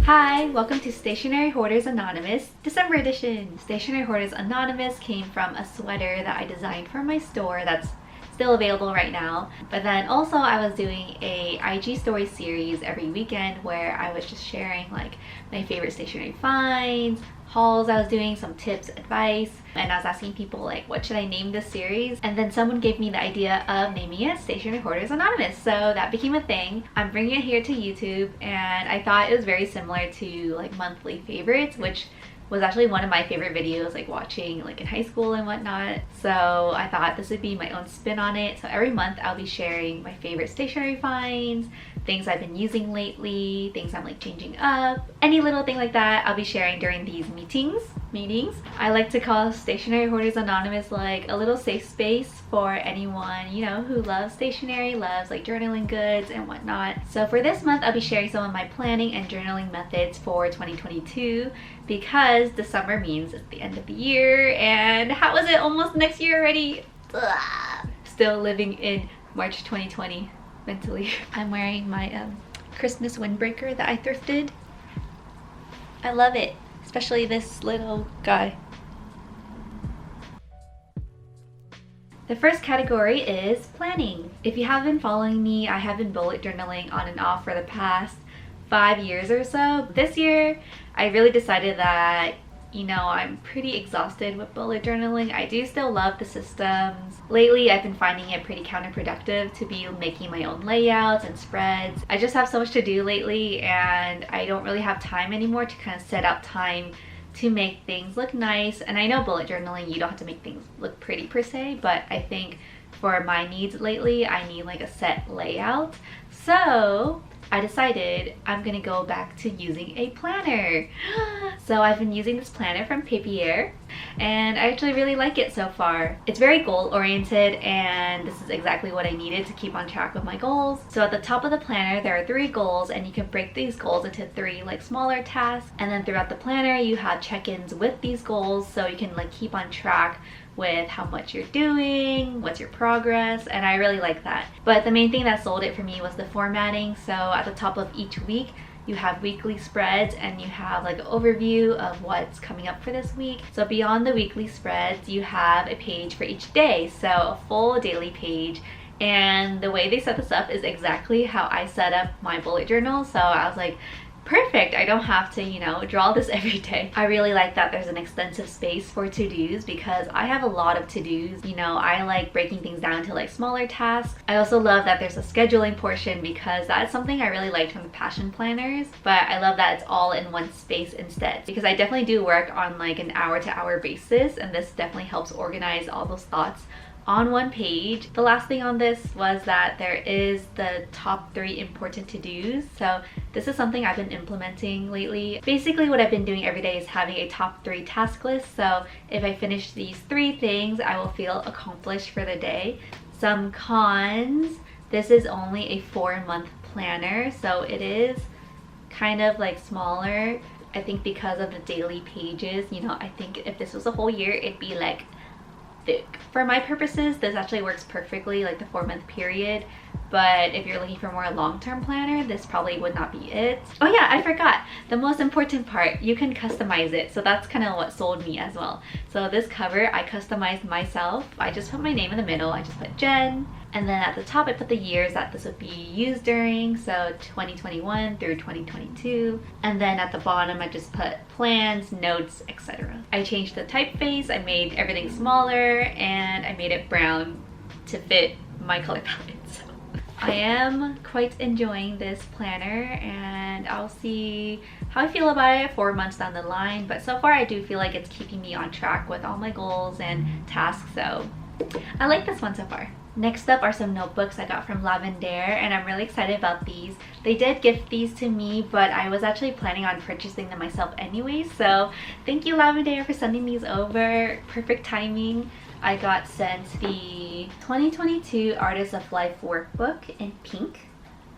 Hi, welcome to Stationery Hoarders Anonymous December edition. Stationery Hoarders Anonymous came from a sweater that I designed for my store that's still available right now. But then also I was doing a IG story series every weekend where I was just sharing like my favorite stationery finds, hauls I was doing, some tips, advice, and I was asking people like what should I name this series, and then someone gave me the idea of naming it Stationery Hoarders Anonymous, so that became a thing. I'm bringing it here to YouTube, and I thought it was very similar to like monthly favorites, which was actually one of my favorite videos, like watching like in high school and whatnot. So I thought this would be my own spin on it. So every month I'll be sharing my favorite stationery finds, things I've been using lately, things I'm like changing up, any little thing like that I'll be sharing during these meetings. I like to call Stationery Hoarders Anonymous like a little safe space for anyone, you know, who loves stationery, loves like journaling goods and whatnot. So for this month I'll be sharing some of my planning and journaling methods for 2022 because December means it's the end of the year, and how is it almost next year already? Ugh. Still living in March 2020 mentally. I'm wearing my Christmas windbreaker that I thrifted. I love it, especially this little guy. The first category is planning. If you have been following me, I have been bullet journaling on and off for the past 5 years or so. This year, I really decided that, you know, I'm pretty exhausted with bullet journaling. I do still love the systems. Lately, I've been finding it pretty counterproductive to be making my own layouts and spreads. I just have so much to do lately, and I don't really have time anymore to kind of set out time to make things look nice. And I know bullet journaling, you don't have to make things look pretty per se, but I think for my needs lately, I need like a set layout. So I decided I'm gonna go back to using a planner. So I've been using this planner from Papier, and I actually really like it so far. It's very goal oriented, and this is exactly what I needed to keep on track with my goals. So at the top of the planner there are 3 goals, and you can break these goals into 3 like smaller tasks, and then throughout the planner you have check-ins with these goals, so you can like keep on track with how much you're doing, what's your progress, and I really like that. But the main thing that sold it for me was the formatting. So at the top of each week you have weekly spreads, and you have like an overview of what's coming up for this week. So beyond the weekly spreads you have a page for each day, so a full daily page. And the way they set this up is exactly how I set up my bullet journal, so I was like, perfect, I don't have to, you know, draw this every day. I really like that there's an extensive space for to-dos because I have a lot of to-dos. You know, I like breaking things down to like smaller tasks. I also love that there's a scheduling portion because that's something I really liked from the passion planners, but I love that it's all in one space instead, because I definitely do work on like an hour-to-hour basis, and this definitely helps organize all those thoughts on one page. The last thing on this was that there is the top 3 important to-dos. So this is something I've been implementing lately. Basically what I've been doing every day is having a top 3 task list. So if I finish these 3 things, I will feel accomplished for the day. Some cons: this is only a 4-month planner, so it is kind of like smaller. I think because of the daily pages, you know, I think if this was a whole year, it'd be like thick. For my purposes, this actually works perfectly, like the 4-month period, but if you're looking for more long-term planner, this probably would not be it. Oh yeah, I forgot the most important part: you can customize it. So that's kind of what sold me as well. So this cover I customized myself. I just put my name in the middle. I just put Jen, and then at the top I put the years that this would be used during, so 2021 through 2022, and then at the bottom I just put plans, notes, etc. I changed the typeface, I made everything smaller, and I made it brown to fit my color palette. So I am quite enjoying this planner, and I'll see how I feel about it 4 months down the line, but so far I do feel like it's keeping me on track with all my goals and tasks, so I like this one so far. Next up are some notebooks I got from Lavendaire, and I'm really excited about these. They did gift these to me, but I was actually planning on purchasing them myself anyway, so thank you Lavendaire for sending these over. Perfect timing. I got sent the 2022 Artists of Life workbook in pink,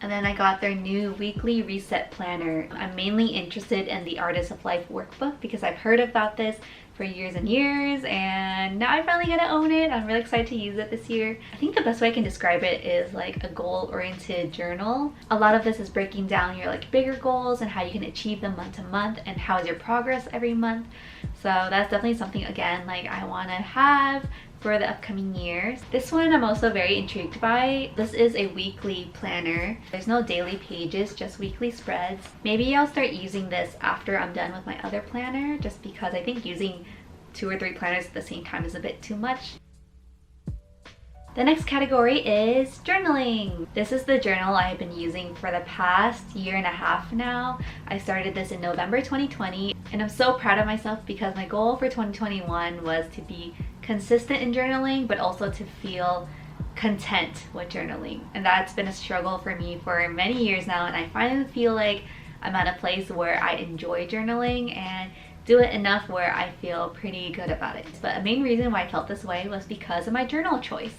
and then I got their new weekly reset planner. I'm mainly interested in the Artists of Life workbook because I've heard about this for years and years, and now I finally get to own it. I'm really excited to use it this year. I think the best way I can describe it is like a goal-oriented journal. A lot of this is breaking down your like bigger goals and how you can achieve them month to month, and how is your progress every month. So that's definitely something, again, like I want to have for the upcoming years. This one I'm also very intrigued by. This is a weekly planner. There's no daily pages, just weekly spreads. Maybe I'll start using this after I'm done with my other planner, just because I think using 2 or 3 planners at the same time is a bit too much. The next category is journaling. This is the journal I have been using for the past year and a half now. I started this in November 2020, and I'm so proud of myself because my goal for 2021 was to be consistent in journaling, but also to feel content with journaling. And that's been a struggle for me for many years now, and I finally feel like I'm at a place where I enjoy journaling and do it enough where I feel pretty good about it. But a main reason why I felt this way was because of my journal choice.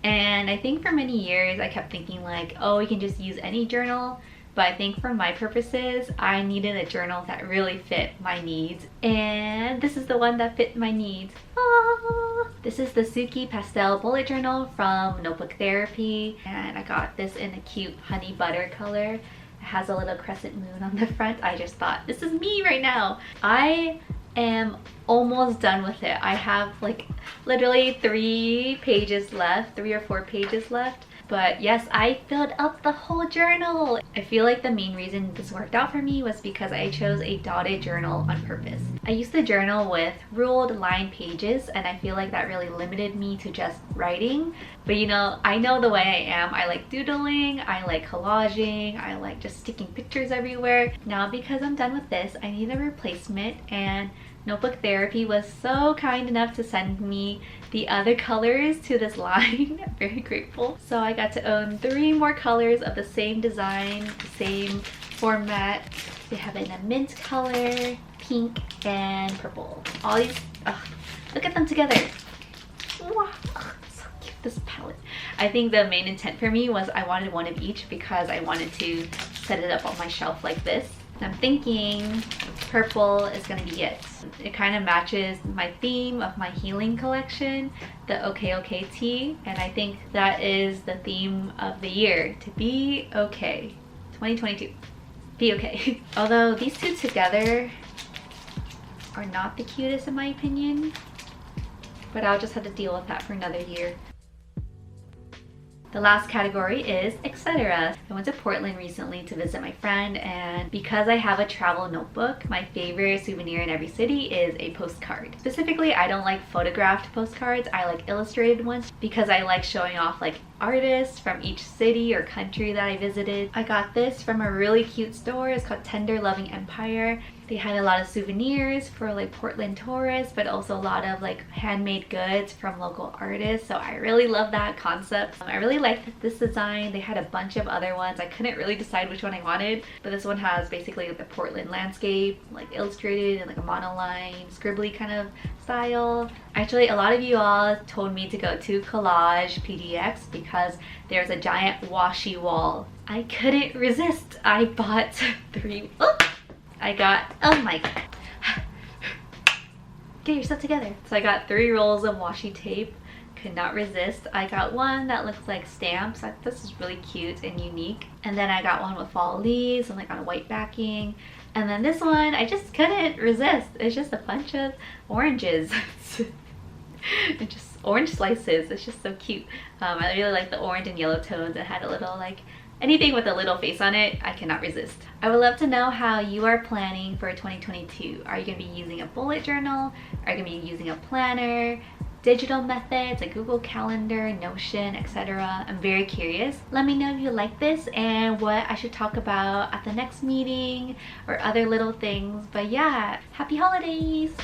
And I think for many years I kept thinking like, oh, we can just use any journal. But I think for my purposes, I needed a journal that really fit my needs. And this is the one that fit my needs. Ah! This is the Tsuki Pastel Bullet Journal from Notebook Therapy. And I got this in a cute honey butter color. It has a little crescent moon on the front. I just thought, this is me right now. I am almost done with it. I have like literally 3 pages left, 3 or 4 pages left. But yes, I filled up the whole journal. I feel like the main reason this worked out for me was because I chose a dotted journal on purpose. I used the journal with ruled line pages, and I feel like that really limited me to just writing. But you know, I know the way I am. I like doodling, I like collaging, I like just sticking pictures everywhere. Now because I'm done with this, I need a replacement, and Notebook Therapy was so kind enough to send me the other colors to this line. I'm very grateful. So I got to own 3 more colors of the same design, the same format. They have it in a mint color, pink, and purple. All these, look at them together. Wow, so cute, this palette. I think the main intent for me was I wanted one of each because I wanted to set it up on my shelf like this. I'm thinking purple is gonna be it. It kind of matches my theme of my healing collection, the 𝐭𝐬𝐭𝐬 tea, and I think that is the theme of the year, to be okay. 2022, be okay. Although these 2 together are not the cutest in my opinion, but I'll just have to deal with that for another year. The last category is etc. I went to Portland recently to visit my friend, and because I have a travel notebook, my favorite souvenir in every city is a postcard. Specifically, I don't like photographed postcards, I like illustrated ones because I like showing off like artists from each city or country that I visited. I got this from a really cute store. It's called Tender Loving Empire. They had a lot of souvenirs for like Portland tourists, but also a lot of like handmade goods from local artists. So I really love that concept. I really liked this design. They had a bunch of other ones. I couldn't really decide which one I wanted, but this one has basically the Portland landscape like illustrated in like a monoline, scribbly kind of style. Actually, a lot of you all told me to go to Collage PDX because there's a giant washi wall. I couldn't resist. I bought 3. Oh my god. Get yourself together. So I got 3 rolls of washi tape. Could not resist. I got one that looks like stamps. This is really cute and unique. And then I got one with fall leaves and like on a white backing. And then this one, I just couldn't resist. It's just a bunch of oranges. It's just orange slices. It's just so cute. I really like the orange and yellow tones. It had a little like anything with a little face on it. I cannot resist. I would love to know how you are planning for 2022. Are you going to be using a bullet journal? Are you going to be using a planner? Digital methods like Google Calendar, Notion, etc. I'm very curious. Let me know if you like this and what I should talk about at the next meeting or other little things. But yeah, happy holidays!